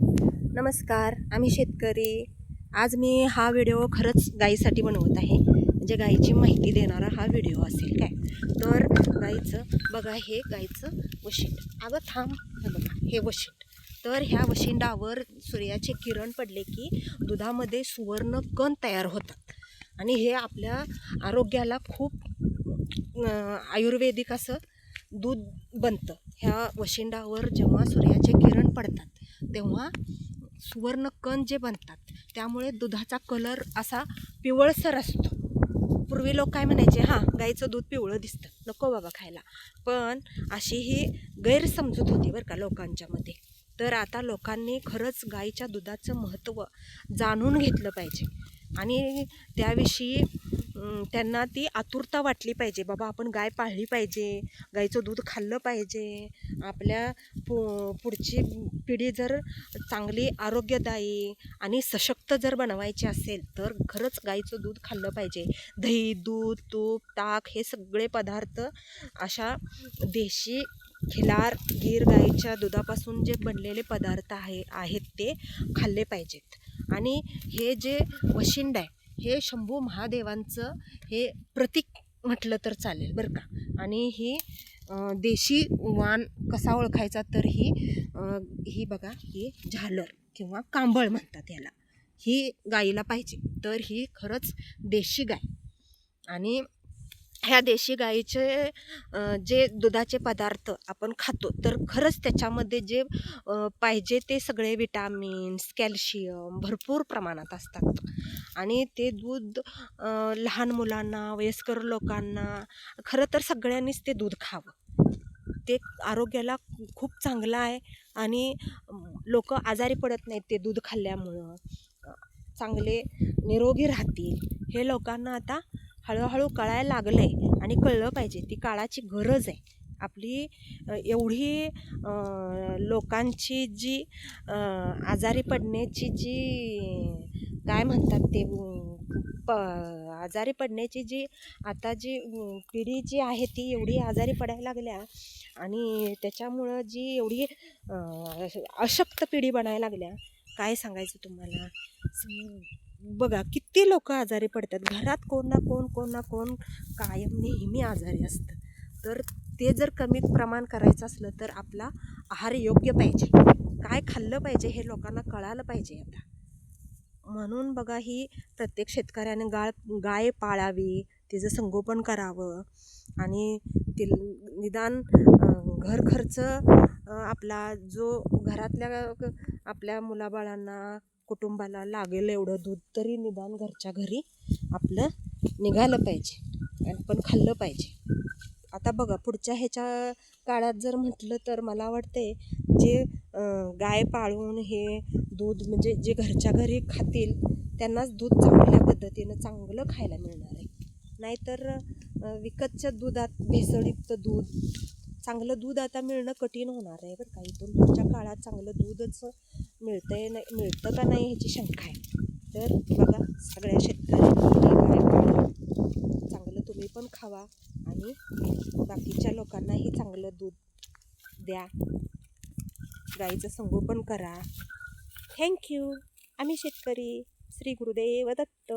नमस्कार, आम्ही शेतकरी. आज मी हा व्हिडिओ खरंच गाईसाठी बनवत आहे. म्हणजे गाईची माहिती देणारा हा व्हिडिओ असेल काय. तर गाईचं बघा, हे गाईचं वशिंड. अगं थांब, हे बघा हे वशिंड. तर ह्या वशिंडावर सूर्याचे किरण पडले की दुधामध्ये सुवर्ण कण तयार होतात आणि हे आपल्या आरोग्याला खूप आयुर्वेदिक असं दूध बनतं. ह्या वशिंडावर जेव्हा सूर्याचे किरण पडतात तेव्हा सुवर्ण कण जे बनतात त्यामुळे दुधाचा कलर असा पिवळसर असतो. पूर्वी लोक काय म्हणायचे, हां गाईचं दूध पिवळं दिसतं, नको बाबा खायला. पण अशी ही गैरसमजूत होती बरं का लोकांच्यामध्ये. तर आता लोकांनी खरंच गाईच्या दुधाचं महत्त्व जाणून घेतलं पाहिजे आणि त्याविषयी त्यांना ती आतुरता वाटली पाहिजे. बाबा आपण गाय पाळली पाहिजे, गाईचं दूध खाल्लं पाहिजे. आपल्या पुढची पिढी जर चांगली आरोग्यदायी आणि सशक्त जर बनवायची असेल तर खरंच गाईचं दूध खाल्लं पाहिजे. दही, दूध, तूप, ताक हे सगळे पदार्थ अशा देशी खिलार गीर गाईच्या दुधापासून जे बनलेले पदार्थ आहेत ते खाल्ले पाहिजेत. आणि हे जे वशिंड आहे हे शंभू महादेवांचं हे प्रतीक म्हटलं तर चालेल बरं का. आणि ही देशी वाण कसा ओळखायचा, तर ही बघा, ही झालर किंवा कांबळ म्हणतात याला, ही गाईला पाहिजे. तर ही खरंच देशी गाय. आणि ह्या देशी गाईचे जे दुधाचे पदार्थ आपण खातो तर खरंच त्याच्यामध्ये जे पाहिजे ते सगळे विटामिन्स, कॅल्शियम भरपूर प्रमाणात असतात. आणि ते दूध लहान मुलांना, वयस्कर लोकांना, खरं तर सगळ्यांनीच ते दूध खावं. ते आरोग्याला खूप चांगलं आहे आणि लोक आजारी पडत नाहीत ते दूध खाल्ल्यामुळं. चांगले निरोगी राहतील हे लोकांना आता हळूहळू कळायला लागलं आहे आणि कळलं पाहिजे. ती काळाची गरज आहे आपली. एवढी लोकांची जी आजारी पडण्याची जी काय म्हणतात ते आजारी पडण्याची जी आता जी पिढी जी आहे ती एवढी आजारी पडायला लागल्या आणि त्याच्यामुळं जी एवढी अशक्त पिढी बनायला लागल्या, काय सांगायचं तुम्हाला. बघा किती लोक आजारी पडतात. घरात कोण ना कोण कायम नेहमी आजारी असतं. तर ते जर कमी प्रमाण करायचं असलं तर आपला आहार योग्य पाहिजे, काय खाल्लं पाहिजे हे लोकांना कळालं पाहिजे आता. म्हणून बघा, ही प्रत्येक शेतकऱ्याने गाय पाळावी, तिचं संगोपन करावं आणि ती निदान घर खर्च आपला जो घरातल्या आपल्या मुलाबाळांना कुटुंबाला लागेल एवढं दूध तरी निदान घरच्या घरी आपलं निघालं पाहिजे आणि पण खाल्लं पाहिजे. आता बघा पुढच्या ह्याच्या काळात जर म्हटलं तर मला वाटते जे गाय पाळून हे दूध म्हणजे जे घरच्या घरी खातील त्यांनाच दूध चांगल्या पद्धतीनं चांगलं खायला मिळणार आहे. नाहीतर विकतच्या दुधात भेसळयुक्त दूध, चांगलं दूध आता मिळणं कठीण होणार आहे बरं का. इथून पुढच्या काळात चांगलं दूधच मिळतं का नाही ह्याची शंका आहे. तर बघा, सगळ्या शेतकऱ्यांनी गाय पाळा, चांगलं तुम्ही पण खावा आणि बाकीच्या लोकांनाही चांगलं दूध द्या, गाईचं संगोपन करा. थँक्यू. आम्ही शेतकरी. श्री गुरुदेव दत्त.